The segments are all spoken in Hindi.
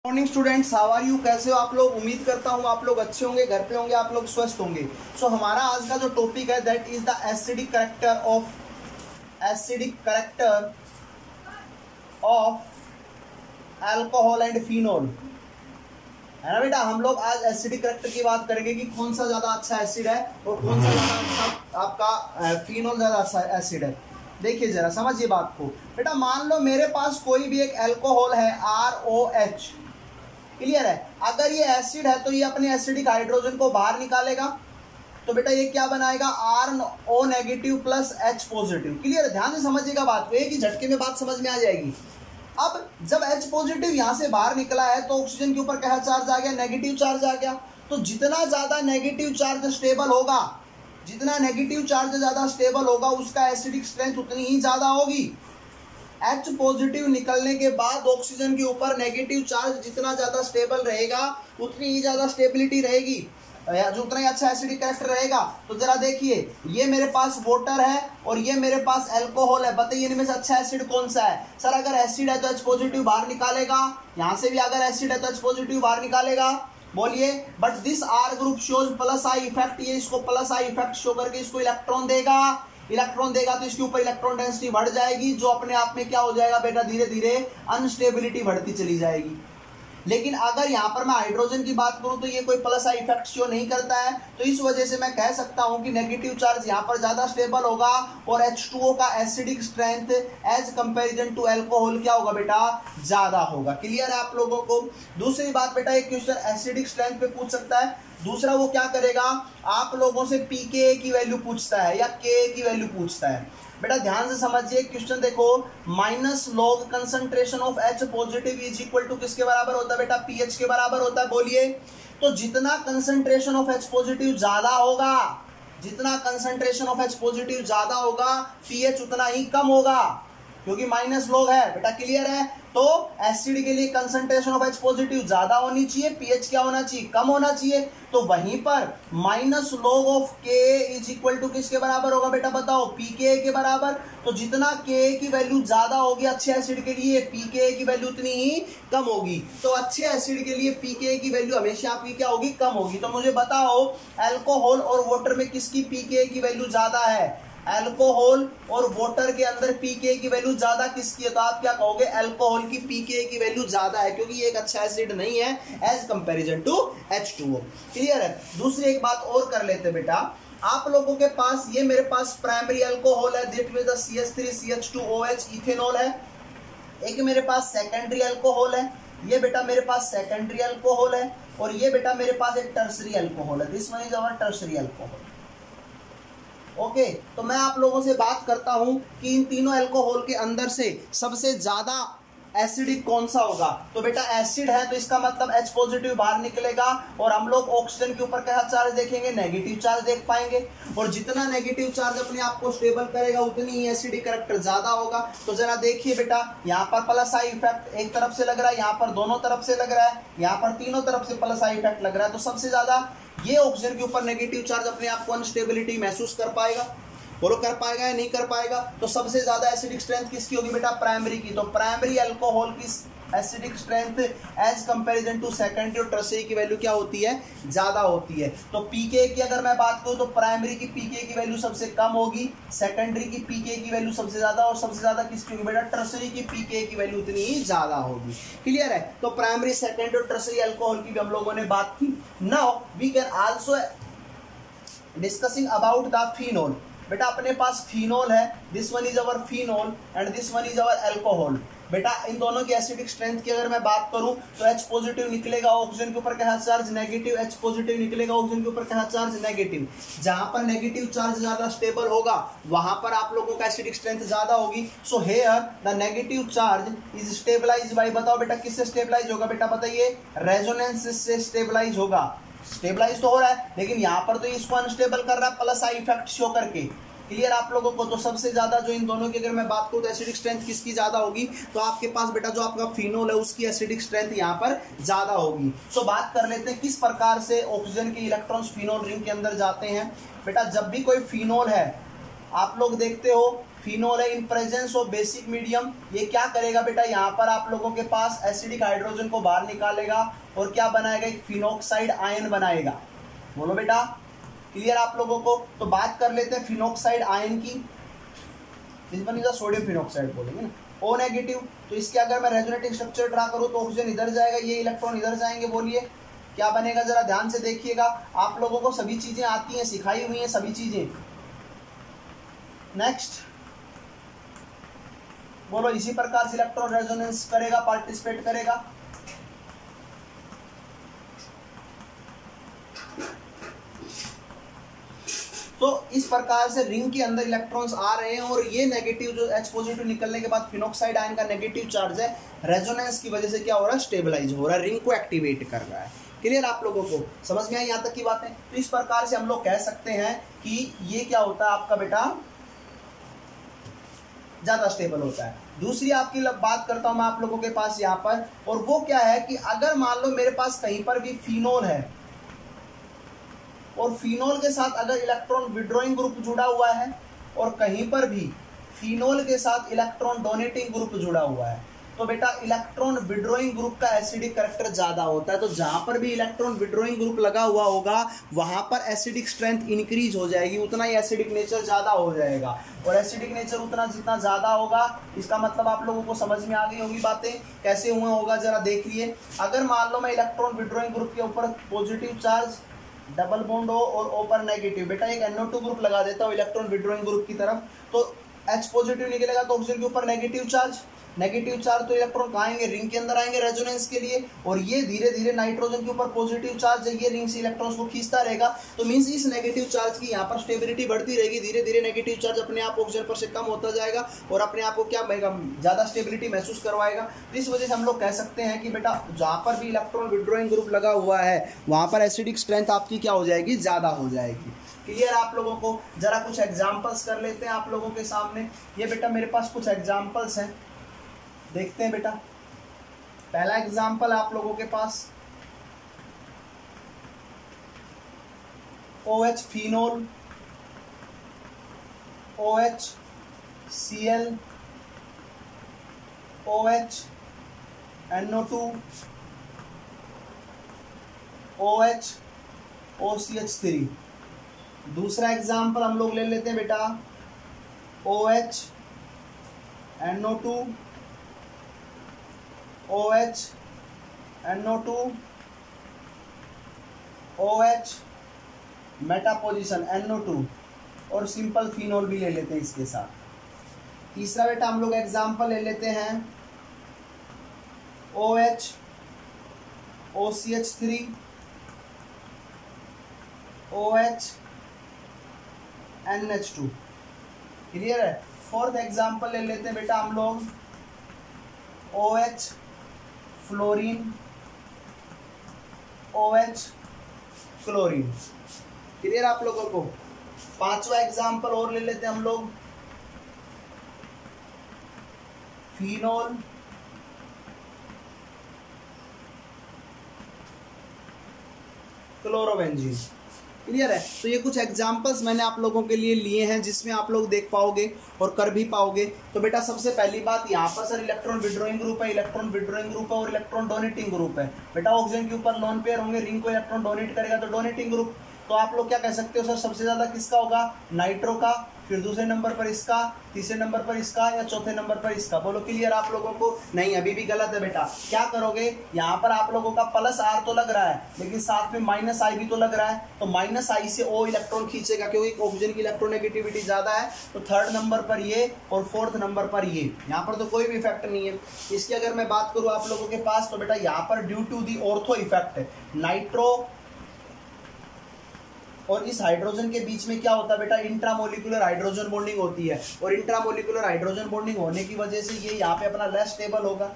Morning students, how are you? कैसे हो आप लोग? उम्मीद करता हूँ आप लोग अच्छे होंगे, घर पे होंगे, आप लोग स्वस्थ होंगे। सो हमारा आज का जो टॉपिक है that is the acidic character of alcohol and phenol, है ना बेटा। हम लोग आज एसिडिक करेक्टर की बात करेंगे कि कौन सा ज्यादा अच्छा एसिड है और कौन सा ज्यादा अच्छा आपका फिनोल ज्यादा अच्छा एसिड है। देखिए जरा समझिए बात को बेटा। मान लो मेरे पास कोई भी एक अल्कोहल है ROH, क्लियर है। अगर ये एसिड है तो ये अपने एसिडिक हाइड्रोजन को बाहर निकालेगा, तो बेटा ये क्या बनाएगा? RO negative plus H positive. Clear है, ध्यान से समझिएगा बात को, एक ही झटके में बात समझ में आ जाएगी। अब जब H पॉजिटिव यहां से बाहर निकला है तो ऑक्सीजन के ऊपर क्या चार्ज आ गया? नेगेटिव चार्ज आ गया। तो जितना ज्यादा नेगेटिव चार्ज स्टेबल होगा, जितना नेगेटिव चार्ज ज्यादा स्टेबल होगा उसका एसिडिक स्ट्रेंथ उतनी ही ज्यादा होगी। H पॉजिटिव निकलने के बाद ऑक्सीजन के ऊपर नेगेटिव चार्ज जितना ज्यादा स्टेबल रहेगा उतनी ही ज्यादा स्टेबिलिटी रहेगी, जो उतना ही अच्छा एसिडिक कैरेक्टर रहेगा। तो जरा देखिए, ये मेरे पास वाटर है और ये मेरे पास अल्कोहल है। बताइए इनमें से अच्छा एसिड कौन सा है? सर अगर एसिड है तो H पॉजिटिव बाहर निकालेगा, यहां से भी अगर एसिड है तो H पॉजिटिव बाहर निकालेगा। बोलिए, but this R group shows plus I effect. ये इसको प्लस आई इफेक्ट शो करके इसको इलेक्ट्रॉन देगा। इलेक्ट्रॉन देगा तो इसके ऊपर इलेक्ट्रॉन डेंसिटी बढ़ जाएगी, जो अपने आप में क्या हो जाएगा बेटा? धीरे धीरे अनस्टेबिलिटी बढ़ती चली जाएगी। लेकिन अगर यहां पर मैं हाइड्रोजन की बात करूं तो ये कोई प्लस आई इफेक्ट शो नहीं करता है, तो इस वजह से मैं कह सकता हूं कि नेगेटिव चार्ज यहां पर ज्यादा स्टेबल होगा और H2O का acidic strength as comparison to alcohol क्या होगा बेटा? ज्यादा होगा। क्लियर है आप लोगों को? दूसरी बात बेटा, एक क्वेश्चन एसिडिक स्ट्रेंथ पे पूछ सकता है। दूसरा वो क्या करेगा? आप लोगों से pKa की वैल्यू पूछता है या Ka की वैल्यू पूछता है। बेटा ध्यान से समझिए क्वेश्चन, देखो minus log concentration of H positive is equal to किसके बराबर होता है बेटा? pH के बराबर होता है। बोलिए, तो जितना कंसंट्रेशन ऑफ H पॉजिटिव ज्यादा होगा, जितना कंसंट्रेशन ऑफ H पॉजिटिव ज्यादा होगा pH उतना ही कम होगा, क्योंकि माइनस लॉग है बेटा। क्लियर है? तो एसिड के लिए कंसंट्रेशन ऑफ H पॉजिटिव ज्यादा होनी चाहिए, pH क्या होना चाहिए? कम होना चाहिए। तो वहीं पर minus log of Ka is equal to किसके बराबर होगा बेटा? बताओ, pKa के बराबर। तो जितना Ka की वैल्यू ज्यादा होगी अच्छे एसिड के लिए, pKa की वैल्यू उतनी ही कम होगी। तो अच्छे एसिड के लिए pKa की वैल्यू हमेशा आपकी क्या होगी? कम होगी। तो मुझे बताओ, अल्कोहल और वाटर में किसकी pKa की वैल्यू ज्यादा है? अल्कोहल और वाटर के अंदर pKa की वैल्यू ज्यादा किसकी है? तो आप क्या कहोगे? अल्कोहल की pKa की वैल्यू ज्यादा है, क्योंकि ये एक अच्छा एसिड नहीं है as comparison to H2O। Clear है? दूसरी एक बात और कर लेते बेटा। आप लोगों के पास ये मेरे पास प्राइमरी अल्कोहल है, that means the CH3CH2OH ethanol है। एक मेरे पास सेकेंडरी अल्कोहल है, ये बेटा मेरे पास सेकेंडरी अल्कोहल है, और ये बेटा मेरे पास एक टर्सरी अल्कोहल है। This one is our tertiary alcohol. Okay, तो मैं आप लोगों से बात करता हूं कि इन तीनों अल्कोहल के अंदर से सबसे ज्यादा एसिडिक कौन सा होगा? तो बेटा एसिड है तो इसका मतलब H पॉजिटिव बाहर निकलेगा, और हम लोग ऑक्सीजन के ऊपर क्या चार्ज देखेंगे? नेगेटिव चार्ज देख पाएंगे। और जितना नेगेटिव चार्ज अपने आप को स्टेबल करेगा उतनी ही एसिडिक कैरेक्टर ज्यादा होगा। तो जरा देखिए बेटा, यहाँ पर प्लस आई इफेक्ट एक तरफ से लग रहा है, यहाँ पर दोनों तरफ से लग रहा है, यहाँ पर तीनों तरफ से प्लस आई इफेक्ट लग रहा है। तो सबसे ज्यादा ये ऑक्सीजन के ऊपर नेगेटिव चार्ज अपने आप को अनस्टेबिलिटी महसूस कर पाएगा। बोलो, कर पाएगा या नहीं कर पाएगा? तो सबसे ज्यादा एसिडिक स्ट्रेंथ किसकी होगी बेटा? प्राइमरी की। तो प्राइमरी अल्कोहल की acidic strength as comparison to secondary और टर्सरी की वैल्यू क्या होती है? ज्यादा होती है। तो pKa की अगर मैं बात करूं तो प्राइमरी की pKa की वैल्यू सबसे कम होगी, सेकेंडरी की pKa की वैल्यू सबसे ज्यादा, और सबसे ज्यादा किसकी होगी बेटा? टर्सरी की pKa की वैल्यू उतनी ही ज्यादा होगी। क्लियर है? तो प्राइमरी, सेकेंडरी और टर्सरी अल्कोहल की भी हम लोगों ने बात की। Now we can also discussing about the phenol. बेटा अपने पास फिनोल है, this one is our phenol and this one is our alcohol. बेटा इन दोनों की एसिडिक स्ट्रेंथ की अगर मैं बात करूं तो H पॉजिटिव निकलेगा, ऑक्सीजन के ऊपर क्या चार्ज? नेगेटिव। H पॉजिटिव निकलेगा, ऑक्सीजन के ऊपर क्या चार्ज? नेगेटिव। जहां पर नेगेटिव चार्ज ज्यादा स्टेबल होगा वहां पर आप लोगों का एसिडिक स्ट्रेंथ ज्यादा होगी। So here the negative charge is stabilised by, बताओ बेटा किससे स्टेबलाइज होगा? बेटा बताइए, रेजोनेंस से स्टेबलाइज होगा। स्टेबलाइज तो हो रहा है, लेकिन यहां पर तो इसको अनस्टेबल कर रहा है प्लस आई इफेक्ट शो करके। क्लियर आप लोगों को? तो सबसे ज्यादा जो इन दोनों की अगर मैं बात करूं तो एसिडिक स्ट्रेंथ किसकी ज्यादा होगी? तो आपके पास बेटा जो आपका फिनोल है उसकी एसिडिक स्ट्रेंथ यहाँ पर ज्यादा होगी। सो बात कर लेते हैं किस प्रकार से ऑक्सीजन के इलेक्ट्रॉन्स फिनोल रिंग के अंदर जाते हैं। बेटा जब भी कोई फिनोल है, आप लोग देखते हो फिनोल है in presence of basic medium, ये क्या करेगा बेटा, यहाँ पर आप लोगों के पास एसिडिक हाइड्रोजन को बाहर निकालेगा और क्या बनाएगा, एक फिनोक्साइड आयन बनाएगा। बोलो बेटा, क्लियर आप लोगों को। तो बात कर लेते हैं फिनोक्साइड आयन की, इस पर सोडियम फिनोक्साइड बोलेंगे ना, ओ नेगेटिव। तो इसके अगर मैं रेजोनेटिंग स्ट्रक्चर ड्रा करूं तो ऑक्सीजन इधर जाएगा, ये इलेक्ट्रॉन इधर जाएंगे, बोलिए क्या बनेगा, जरा ध्यान से देखिएगा। आप लोगों को सभी चीजें आती हैं, सिखाई हुई हैं सभी चीजें। नेक्स्ट बोलो, इसी प्रकार से इलेक्ट्रॉन रेजोनेंस करेगा, पार्टिसिपेट करेगा। तो इस प्रकार से रिंग के अंदर इलेक्ट्रॉन्स आ रहे हैं और ये नेगेटिव जो H पॉजिटिव निकलने के बाद फिनोक्साइड आयन का नेगेटिव चार्ज है, रेजोनेंस की वजह से क्या हो रहा है, स्टेबलाइज हो रहा है, रिंग को एक्टिवेट कर रहा है। क्लियर आप लोगों को, समझ में आई यहाँ तक की बातें। तो इस प्रकार से हम लोग कह सकते हैं कि ये क्या होता है आपका बेटा, ज्यादा स्टेबल होता है। दूसरी आपकी बात करता हूं मैं आप लोगों के पास यहाँ पर, और वो क्या है कि अगर मान लो मेरे पास कहीं पर भी फिनोल है और फिनोल के साथ अगर इलेक्ट्रॉन विड्रॉइंग ग्रुप जुड़ा हुआ है और कहीं पर भी फिनोल के साथ इलेक्ट्रॉन डोनेटिंग ग्रुप जुड़ा हुआ है, तो बेटा इलेक्ट्रॉन विड्रॉइंग ग्रुप का एसिडिक कैरेक्टर ज्यादा होता है। तो जहां पर भी इलेक्ट्रॉन विड्रॉइंग ग्रुप लगा हुआ होगा वहां पर एसिडिक स्ट्रेंथ इंक्रीज हो जाएगी, उतना ही एसिडिक नेचर ज्यादा हो जाएगा। और एसिडिक नेचर उतना जितना ज्यादा होगा, इसका मतलब आप लोगों को समझ में आ गई होगी बातें, कैसे हुआ होगा जरा देखिए। अगर मान लो मैं इलेक्ट्रॉन विड्रॉइंग ग्रुप के ऊपर पॉजिटिव चार्ज डबल बॉन्ड हो और ऊपर नेगेटिव, बेटा एक NO2 ग्रुप लगा देता हूँ इलेक्ट्रॉन विड्रॉइंग ग्रुप की तरफ, तो H पॉजिटिव निकलेगा तो ऑक्सीजन के ऊपर नेगेटिव चार्ज तो इलेक्ट्रॉन कहाँ आएंगे, रिंग के अंदर आएंगे रेजोनेंस के लिए। और ये धीरे धीरे नाइट्रोजन के ऊपर पॉजिटिव चार्ज है, ये रिंग से इलेक्ट्रॉन्स को खींचता रहेगा। तो मींस इस नेगेटिव चार्ज की यहाँ पर स्टेबिलिटी बढ़ती रहेगी, धीरे धीरे नेगेटिव चार्ज अपने आप ऑक्सीजन पर से कम होता जाएगा और अपने आप को क्या ज्यादा स्टेबिलिटी महसूस करवाएगा। तो इस वजह से हम लोग कह सकते हैं कि बेटा जहाँ पर भी इलेक्ट्रॉन विड्रॉइंग ग्रुप लगा हुआ है वहाँ पर एसिडिक स्ट्रेंथ आपकी क्या हो जाएगी, ज्यादा हो जाएगी। क्लियर आप लोगों को। जरा कुछ एग्जाम्पल्स कर लेते हैं आप लोगों के सामने। ये बेटा मेरे पास कुछ एग्जाम्पल्स हैं, देखते हैं बेटा। पहला एग्जाम्पल आप लोगों के पास OH phenol, OH Cl, OH NO2, OH OCH3। दूसरा एग्जाम्पल हम लोग ले लेते हैं बेटा, OH NO2, OH NO2, OH Meta position NO2 और सिंपल फिनोल भी ले लेते हैं इसके साथ। तीसरा बेटा हम लोग एग्जाम्पल ले लेते हैं OH OCH3, OH NH2। Clear है। फोर्थ एग्जाम्पल ले लेते हैं बेटा हम लोग OH fluorine, OH chlorine. Clear आप लोगों को। पांचवा एग्जाम्पल और ले लेते हैं हम लोग, फिनोल, क्लोरोबेंजीन। क्लियर है। तो ये कुछ एग्जाम्पल्स मैंने आप लोगों के लिए लिए हैं जिसमें आप लोग देख पाओगे और कर भी पाओगे। तो बेटा सबसे पहली बात, यहाँ पर सर इलेक्ट्रॉन विड्रॉइंग ग्रुप है, इलेक्ट्रॉन विड्रॉइंग ग्रुप है और इलेक्ट्रॉन डोनेटिंग ग्रुप है। बेटा ऑक्सीजन के ऊपर लोन पेयर होंगे, रिंग को इलेक्ट्रॉन डोनेट करेगा तो डोनेटिंग ग्रुप। तो आप लोग क्या कह सकते हो सर, सबसे ज्यादा किसका होगा, नाइट्रो का, फिर दूसरे नंबर पर इसका, तीसरे नंबर पर इसका या चौथे नंबर पर इसका। बोलो क्लियर आप लोगों को। नहीं अभी भी गलत है बेटा। क्या करोगे, यहाँ पर आप लोगों का प्लस R तो लग रहा है लेकिन साथ में माइनस I भी तो लग रहा है, तो माइनस I से O इलेक्ट्रॉन खींचेगा क्योंकि ऑक्सीजन की इलेक्ट्रोनेगेटिविटी ज्यादा है। तो थर्ड नंबर पर ये और फोर्थ नंबर पर ये, यहाँ पर तो कोई भी इफेक्ट नहीं है। इसकी अगर मैं बात करूँ आप लोगों के पास, तो बेटा यहाँ पर due to the ortho effect nitro और इस हाइड्रोजन के बीच में क्या होता है बेटा, इंट्रामोलिकुलर हाइड्रोजन बॉन्डिंग होती है और इंट्रामोलिकुलर हाइड्रोजन बॉन्डिंग होने की वजह से ये यहाँ पे अपना लेस स्टेबल होगा।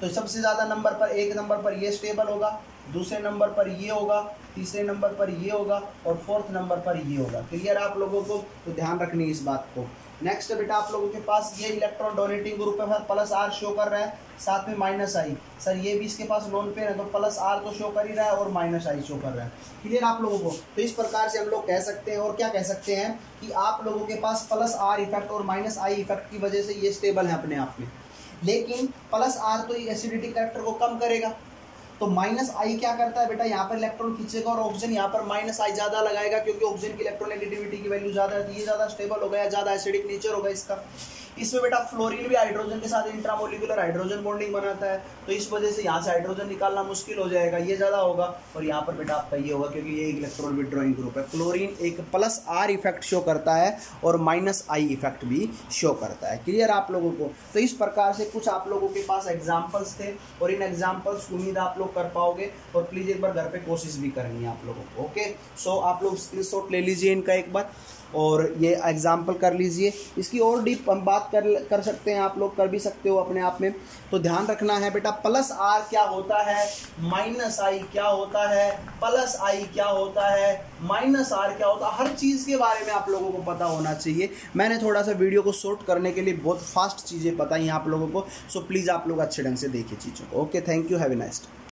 तो सबसे ज्यादा नंबर पर, एक नंबर पर ये स्टेबल होगा, दूसरे नंबर पर ये होगा, तीसरे नंबर पर ये होगा और फोर्थ नंबर पर ये होगा। क्लियर आप लोगों को। तो ध्यान रखनी इस बात को। नेक्स्ट बेटा आप लोगों के पास ये इलेक्ट्रॉन डोनेटिंग ग्रुप है, प्लस आर शो कर रहा है, साथ में माइनस आई। सर ये भी इसके पास लोन पेयर है तो प्लस आर तो शो कर ही रहा है और माइनस आई शो कर रहा है। क्लियर आप लोगों को? तो इस प्रकार से हम लोग कह सकते हैं, और क्या कह सकते हैं कि आप लोगों के पास प्लस आर इफेक्ट और माइनस आई इफेक्ट की वजह से ये स्टेबल है अपने आप में, लेकिन प्लस आर तो एसिडिटी कैरेक्टर को कम करेगा। तो माइनस आई क्या करता है बेटा, यहाँ पर इलेक्ट्रॉन खींचेगा और ऑक्सीजन यहाँ पर माइनस आई ज्यादा लगाएगा, क्योंकि ऑक्सीजन की इलेक्ट्रोनेगेटिविटी की वैल्यू ज्यादा है, तो ये ज्यादा स्टेबल हो गया, ज्यादा एसिडिक नेचर होगा इसका। इसमें बेटा फ्लोरीन भी हाइड्रोजन के साथ इंट्रामोलिकुलर हाइड्रोजन बॉन्डिंग बनाता है, तो इस वजह से यहाँ से हाइड्रोजन निकालना मुश्किल हो जाएगा, ये ज्यादा होगा। और यहाँ पर बेटा आपका ये होगा, क्योंकि ये एक इलेक्ट्रॉन विड्रॉइंग ग्रुप है। क्लोरीन एक प्लस आर इफेक्ट शो करता है और माइनस आई इफेक्ट भी शो करता है। क्लियर आप लोगों को? तो इस प्रकार से कुछ आप लोगों के पास एग्जाम्पल्स थे, और इन एग्जाम्पल्स उम्मीद आप लोग कर पाओगे, और प्लीज एक बार घर पे कोशिश भी करनी है आप लोगों को। ओके, सो आप लोग स्क्रीनशॉट ले लीजिए इनका एक बार, और ये एग्जाम्पल कर लीजिए। इसकी और डीप हम बात कर सकते हैं, आप लोग कर भी सकते हो अपने आप में। तो ध्यान रखना है बेटा, प्लस आर क्या होता है, माइनस आई क्या होता है, प्लस आई क्या होता है, माइनस आर क्या होता है, हर चीज़ के बारे में आप लोगों को पता होना चाहिए। मैंने थोड़ा सा वीडियो को शॉर्ट करने के लिए बहुत फास्ट चीज़ें बताई हैं आप लोगों को, सो प्लीज़ आप लोग अच्छे ढंग से देखिए चीज़ों को। Okay, thank you, have a nice day.